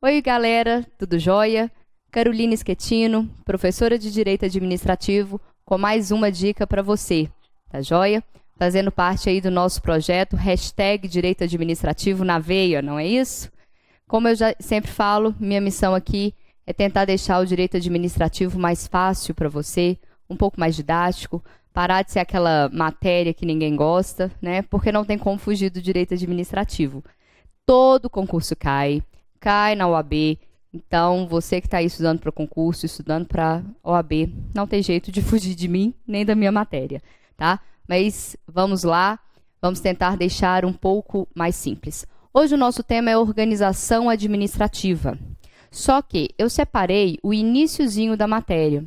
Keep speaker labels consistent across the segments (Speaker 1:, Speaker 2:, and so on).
Speaker 1: Oi, galera, tudo jóia? Carolina Schettino, professora de Direito Administrativo, com mais uma dica para você, tá jóia? Fazendo parte aí do nosso projeto #Direito Administrativo na Veia, não é isso? Como eu já sempre falo, minha missão aqui é tentar deixar o direito administrativo mais fácil para você, um pouco mais didático, parar de ser aquela matéria que ninguém gosta, né? Porque não tem como fugir do direito administrativo. Todo concurso cai na OAB. Então, você que está aí estudando para concurso, estudando para OAB, não tem jeito de fugir de mim, nem da minha matéria, tá? Mas vamos lá, vamos tentar deixar um pouco mais simples. Hoje o nosso tema é organização administrativa. Só que eu separei o iniciozinho da matéria.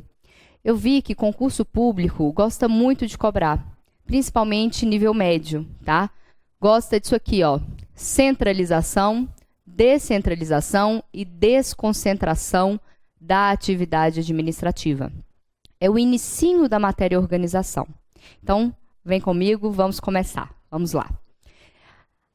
Speaker 1: Eu vi que concurso público gosta muito de cobrar, principalmente nível médio, tá? Gosta disso aqui, ó, centralização, descentralização e desconcentração da atividade administrativa. É o inicinho da matéria organização. Então, vem comigo, vamos começar. Vamos lá.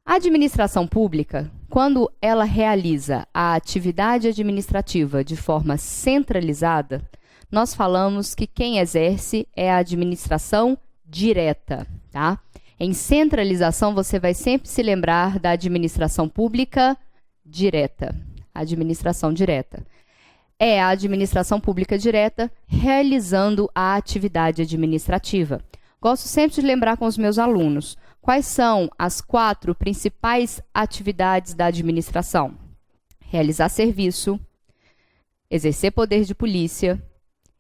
Speaker 1: A administração pública, quando ela realiza a atividade administrativa de forma centralizada, nós falamos que quem exerce é a administração direta, tá? Em centralização, você vai sempre se lembrar da administração pública direta. Administração direta. É a administração pública direta realizando a atividade administrativa. Gosto sempre de lembrar com os meus alunos quais são as 4 principais atividades da administração: realizar serviço, exercer poder de polícia,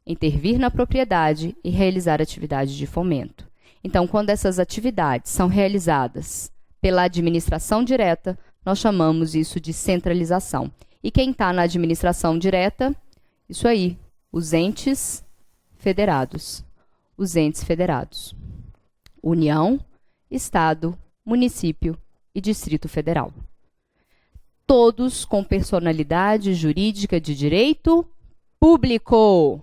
Speaker 1: intervir na propriedade e realizar atividade de fomento. Então, quando essas atividades são realizadas pela administração direta, nós chamamos isso de centralização. E quem está na administração direta? Isso aí, os entes federados. Os entes federados. União, Estado, Município e Distrito Federal. Todos com personalidade jurídica de direito público.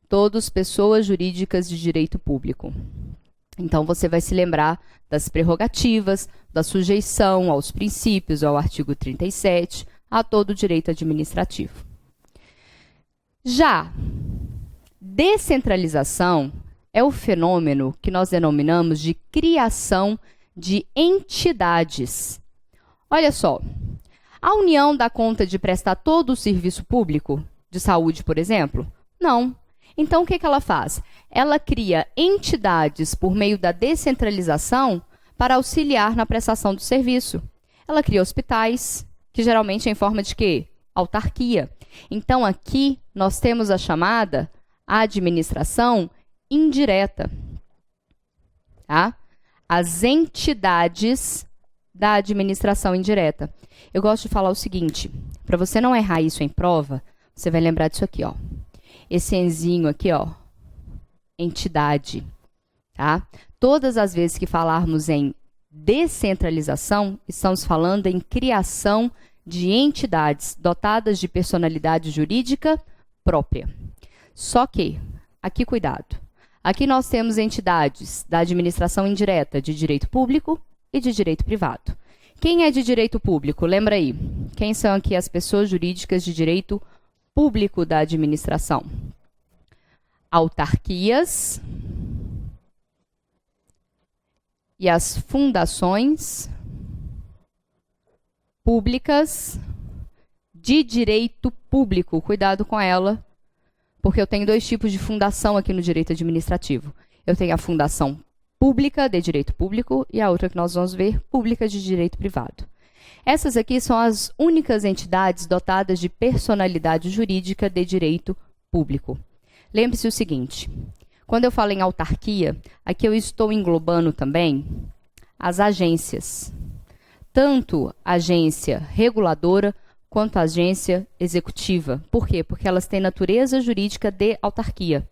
Speaker 1: Todos pessoas jurídicas de direito público. Então, você vai se lembrar das prerrogativas, da sujeição aos princípios, ao artigo 37, a todo o direito administrativo. Já descentralização é o fenômeno que nós denominamos de criação de entidades. Olha só, a União dá conta de prestar todo o serviço público de saúde, por exemplo? Não. Então, o que ela faz? Ela cria entidades por meio da descentralização para auxiliar na prestação do serviço. Ela cria hospitais, que geralmente é em forma de quê? Autarquia. Então, aqui nós temos a chamada administração indireta. Tá? As entidades da administração indireta. Eu gosto de falar o seguinte, para você não errar isso em prova, você vai lembrar disso aqui, ó. Esse enzinho aqui, ó, entidade, tá? Todas as vezes que falarmos em descentralização, estamos falando em criação de entidades dotadas de personalidade jurídica própria. Só que, aqui cuidado, aqui nós temos entidades da administração indireta de direito público e de direito privado. Quem é de direito público? Lembra aí, quem são aqui as pessoas jurídicas de direito público da administração? Autarquias e as fundações públicas de direito público. Cuidado com ela, porque eu tenho 2 tipos de fundação aqui no direito administrativo. Eu tenho a fundação pública de direito público e a outra que nós vamos ver, pública de direito privado. Essas aqui são as únicas entidades dotadas de personalidade jurídica de direito público. Lembre-se o seguinte, quando eu falo em autarquia, aqui eu estou englobando também as agências. Tanto a agência reguladora quanto a agência executiva. Por quê? Porque elas têm natureza jurídica de autarquia.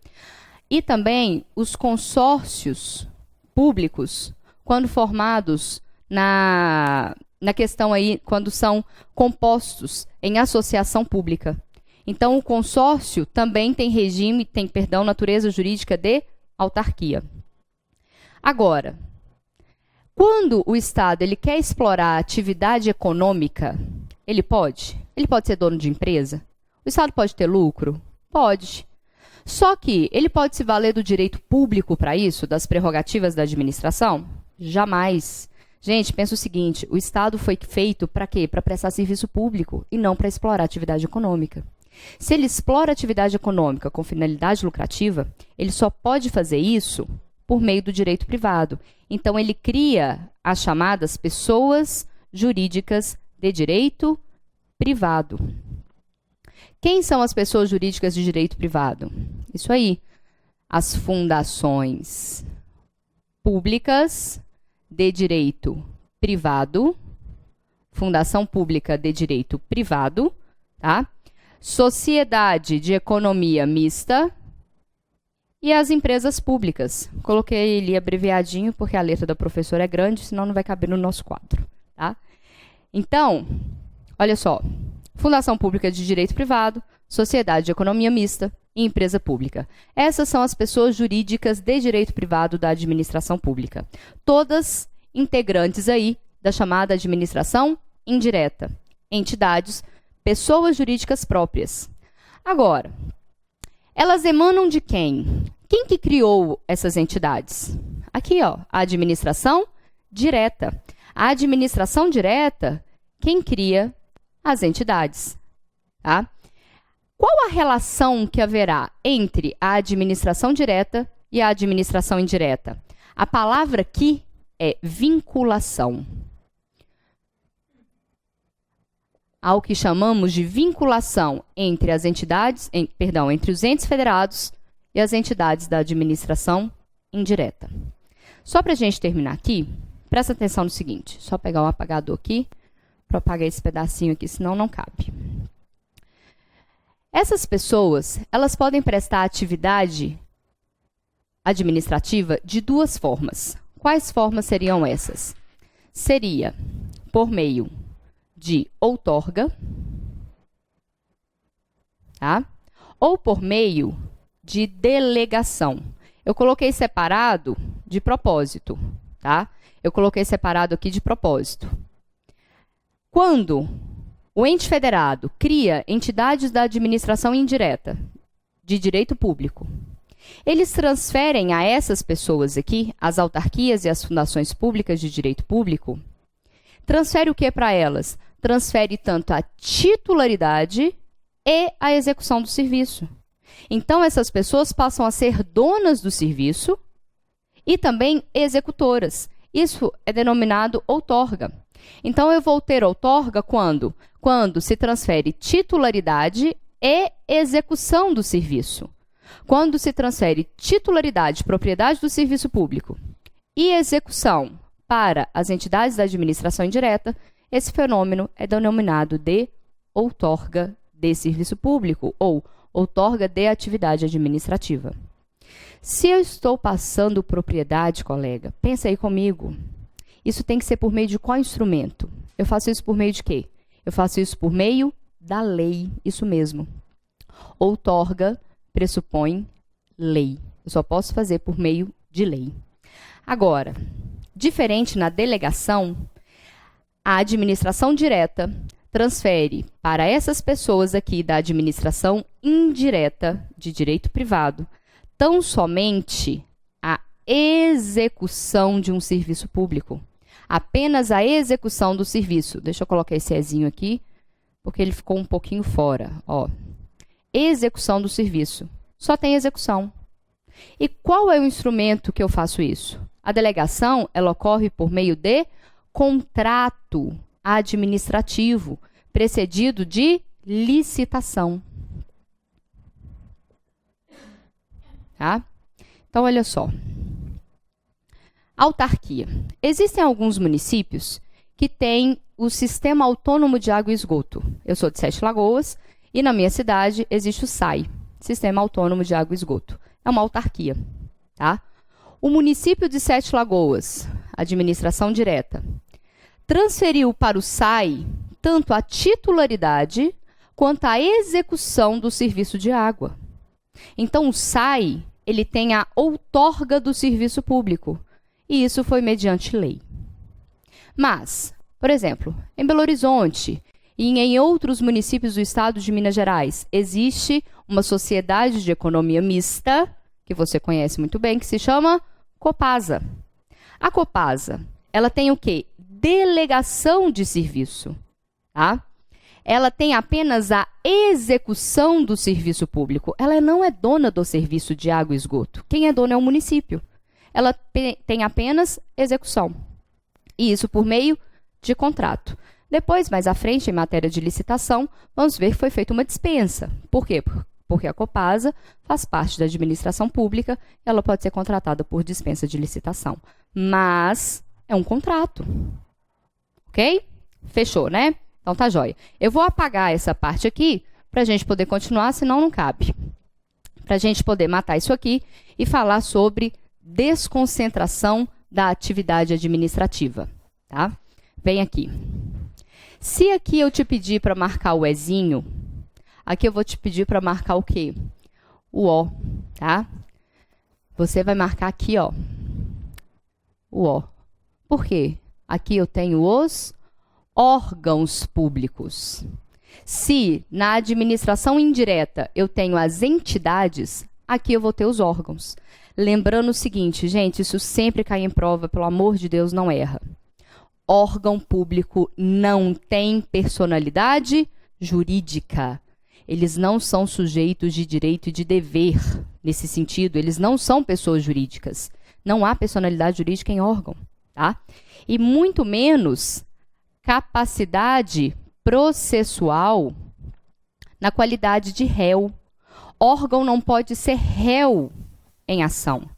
Speaker 1: E também os consórcios públicos, quando formados na questão aí, quando são compostos em associação pública. Então, o consórcio também tem regime, natureza jurídica de autarquia. Agora, quando o Estado ele quer explorar a atividade econômica, ele pode? Ele pode ser dono de empresa? O Estado pode ter lucro? Pode. Só que ele pode se valer do direito público para isso, das prerrogativas da administração? Jamais. Gente, pensa o seguinte, o Estado foi feito para quê? Para prestar serviço público e não para explorar atividade econômica. Se ele explora atividade econômica com finalidade lucrativa, ele só pode fazer isso por meio do direito privado. Então, ele cria as chamadas pessoas jurídicas de direito privado. Quem são as pessoas jurídicas de direito privado? Isso aí, as fundações públicas de direito privado, fundação pública de direito privado, tá? Sociedade de economia mista e as empresas públicas. Coloquei ali abreviadinho porque a letra da professora é grande, senão não vai caber no nosso quadro, tá? Então, olha só, fundação pública de direito privado, sociedade de economia mista e empresa pública. Essas são as pessoas jurídicas de direito privado da administração pública. Todas integrantes aí da chamada administração indireta. Entidades, pessoas jurídicas próprias. Agora, elas emanam de quem? Quem que criou essas entidades? Aqui, ó, a administração direta. A administração direta, quem cria as entidades, tá? Qual a relação que haverá entre a administração direta e a administração indireta? A palavra aqui é vinculação. Há o que chamamos de vinculação entre as entidades, entre os entes federados e as entidades da administração indireta. Só para a gente terminar aqui, presta atenção no seguinte, só pegar um apagador aqui, para apagar esse pedacinho aqui, senão não cabe. Essas pessoas, elas podem prestar atividade administrativa de duas formas. Quais formas seriam essas? Seria por meio de outorga, tá? Ou por meio de delegação. Eu coloquei separado de propósito, tá? Eu coloquei separado aqui de propósito. Quando o ente federado cria entidades da administração indireta, de direito público, eles transferem a essas pessoas aqui, as autarquias e as fundações públicas de direito público, transfere o que para elas? Transfere tanto a titularidade e a execução do serviço. Então, essas pessoas passam a ser donas do serviço e também executoras. Isso é denominado outorga. Então, eu vou ter outorga quando? Quando se transfere titularidade e execução do serviço. Quando se transfere titularidade, propriedade do serviço público e execução para as entidades da administração indireta, esse fenômeno é denominado de outorga de serviço público ou outorga de atividade administrativa. Se eu estou passando propriedade, colega, pensa aí comigo. Isso tem que ser por meio de qual instrumento? Eu faço isso por meio de quê? Eu faço isso por meio da lei, isso mesmo. Outorga pressupõe lei. Eu só posso fazer por meio de lei. Agora, diferente na delegação, a administração direta transfere para essas pessoas aqui da administração indireta de direito privado tão somente a execução de um serviço público. Apenas a execução do serviço. Deixa eu colocar esse ezinho aqui, porque ele ficou um pouquinho fora. Ó. Execução do serviço. Só tem execução. E qual é o instrumento que eu faço isso? A delegação, ela ocorre por meio de contrato administrativo, precedido de licitação. Tá? Então, olha só. Autarquia. Existem alguns municípios que têm o Sistema Autônomo de Água e Esgoto. Eu sou de Sete Lagoas e na minha cidade existe o SAI, Sistema Autônomo de Água e Esgoto. É uma autarquia, tá? O município de Sete Lagoas, administração direta, transferiu para o SAI tanto a titularidade quanto a execução do serviço de água. Então, o SAI, ele tem a outorga do serviço público. E isso foi mediante lei. Mas, por exemplo, em Belo Horizonte, E em outros municípios do estado de Minas Gerais, existe uma sociedade de economia mista, que você conhece muito bem, que se chama Copasa. A Copasa, ela tem o quê? Delegação de serviço, tá? Ela tem apenas a execução do serviço público. Ela não é dona do serviço de água e esgoto. Quem é dono é o município. Ela tem apenas execução. E isso por meio de contrato. Depois, mais à frente, em matéria de licitação, vamos ver que foi feita uma dispensa. Por quê? Porque a Copasa faz parte da administração pública, ela pode ser contratada por dispensa de licitação. Mas é um contrato. Ok? Fechou, né? Então tá jóia. Eu vou apagar essa parte aqui para a gente poder continuar, senão não cabe. Para a gente poder matar isso aqui e falar sobre desconcentração da atividade administrativa. Tá? Vem aqui. Se aqui eu te pedir para marcar o Ezinho, aqui eu vou te pedir para marcar o quê? O O, tá? Você vai marcar aqui, ó, o O. Por quê? Aqui eu tenho os órgãos públicos. Se na administração indireta eu tenho as entidades, aqui eu vou ter os órgãos. Lembrando o seguinte, gente, isso sempre cai em prova, pelo amor de Deus, não erra. Órgão público não tem personalidade jurídica. Eles não são sujeitos de direito e de dever. Nesse sentido, eles não são pessoas jurídicas. Não há personalidade jurídica em órgão, tá? E muito menos capacidade processual na qualidade de réu. Órgão não pode ser réu em ação,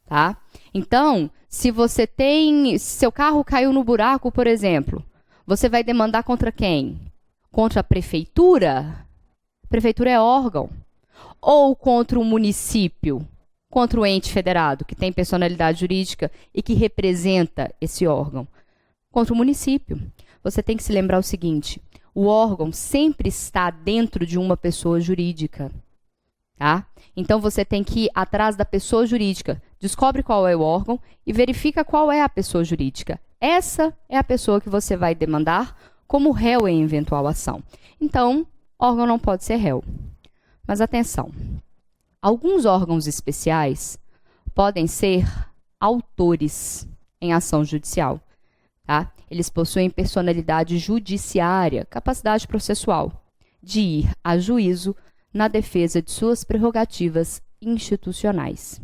Speaker 1: tá? Então, se você tem, se seu carro caiu no buraco, por exemplo, você vai demandar contra quem? Contra a prefeitura? A prefeitura é órgão. Ou contra o município? Contra o ente federado, que tem personalidade jurídica e que representa esse órgão? Contra o município. Você tem que se lembrar o seguinte, o órgão sempre está dentro de uma pessoa jurídica, tá? Então, você tem que ir atrás da pessoa jurídica, descobre qual é o órgão e verifica qual é a pessoa jurídica. Essa é a pessoa que você vai demandar como réu em eventual ação. Então, órgão não pode ser réu. Mas atenção, alguns órgãos especiais podem ser autores em ação judicial, tá? Eles possuem personalidade judiciária, capacidade processual, de ir a juízo na defesa de suas prerrogativas institucionais.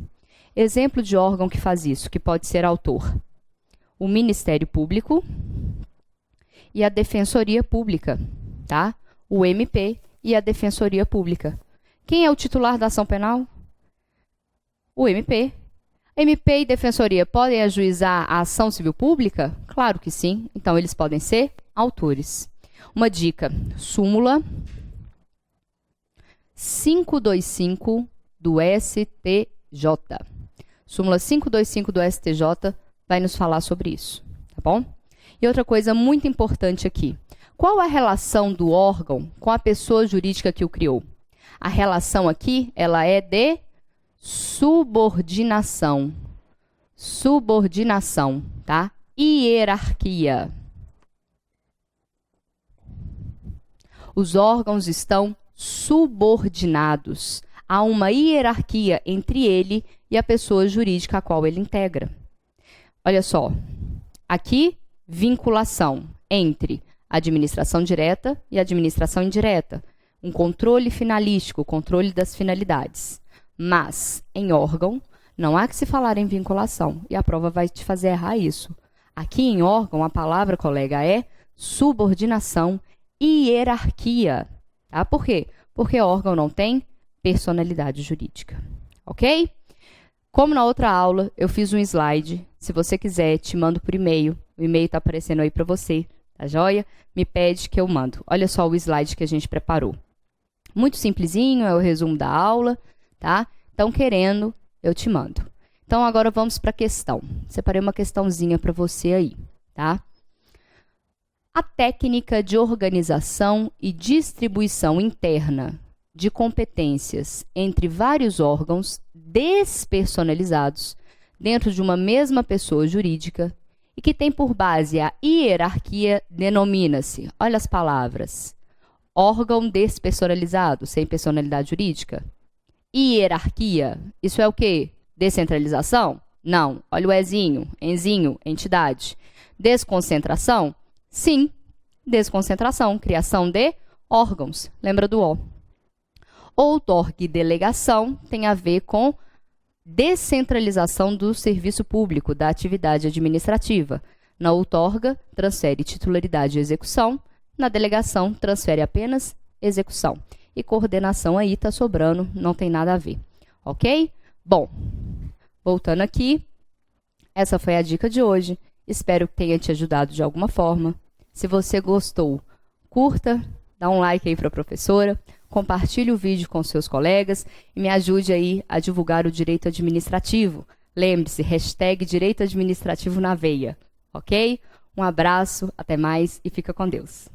Speaker 1: Exemplo de órgão que faz isso, que pode ser autor: o Ministério Público e a Defensoria Pública, tá? O MP e a Defensoria Pública. Quem é o titular da ação penal? O MP. MP e Defensoria podem ajuizar a ação civil pública? Claro que sim. Então, eles podem ser autores. Uma dica: súmula 525 do STJ. Súmula 525 do STJ vai nos falar sobre isso, tá bom? E outra coisa muito importante aqui. Qual a relação do órgão com a pessoa jurídica que o criou? A relação aqui, ela é de subordinação. Subordinação, tá? Hierarquia. Os órgãos estão subordinados. Há uma hierarquia entre ele e a pessoa jurídica a qual ele integra. Olha só, aqui, vinculação entre administração direta e administração indireta. Um controle finalístico, controle das finalidades. Mas, em órgão, não há que se falar em vinculação. E a prova vai te fazer errar isso. Aqui em órgão, a palavra, colega, é subordinação e hierarquia. Tá? Por quê? Porque órgão não tem personalidade jurídica. Ok? Como na outra aula, eu fiz um slide. Se você quiser, te mando por e-mail. O e-mail está aparecendo aí para você. Tá joia? Me pede que eu mando. Olha só o slide que a gente preparou. Muito simplesinho, é o resumo da aula, tá? Então, querendo, eu te mando. Então, agora vamos para a questão. Separei uma questãozinha para você aí, tá? A técnica de organização e distribuição interna de competências entre vários órgãos despersonalizados dentro de uma mesma pessoa jurídica e que tem por base a hierarquia, denomina-se, olha as palavras, órgão despersonalizado, sem personalidade jurídica. Hierarquia, isso é o quê? Descentralização? Não. Olha o ezinho, enzinho, entidade. Desconcentração? Sim. Desconcentração, criação de órgãos. Lembra do O. Outorga e delegação tem a ver com descentralização do serviço público, da atividade administrativa. Na outorga, transfere titularidade e execução. Na delegação, transfere apenas execução. E coordenação aí está sobrando, não tem nada a ver. Ok? Bom, voltando aqui, essa foi a dica de hoje. Espero que tenha te ajudado de alguma forma. Se você gostou, curta, dá um like aí para a professora, compartilhe o vídeo com seus colegas e me ajude aí a divulgar o direito administrativo. Lembre-se, hashtag direito administrativo na veia, ok? Um abraço, até mais e fica com Deus.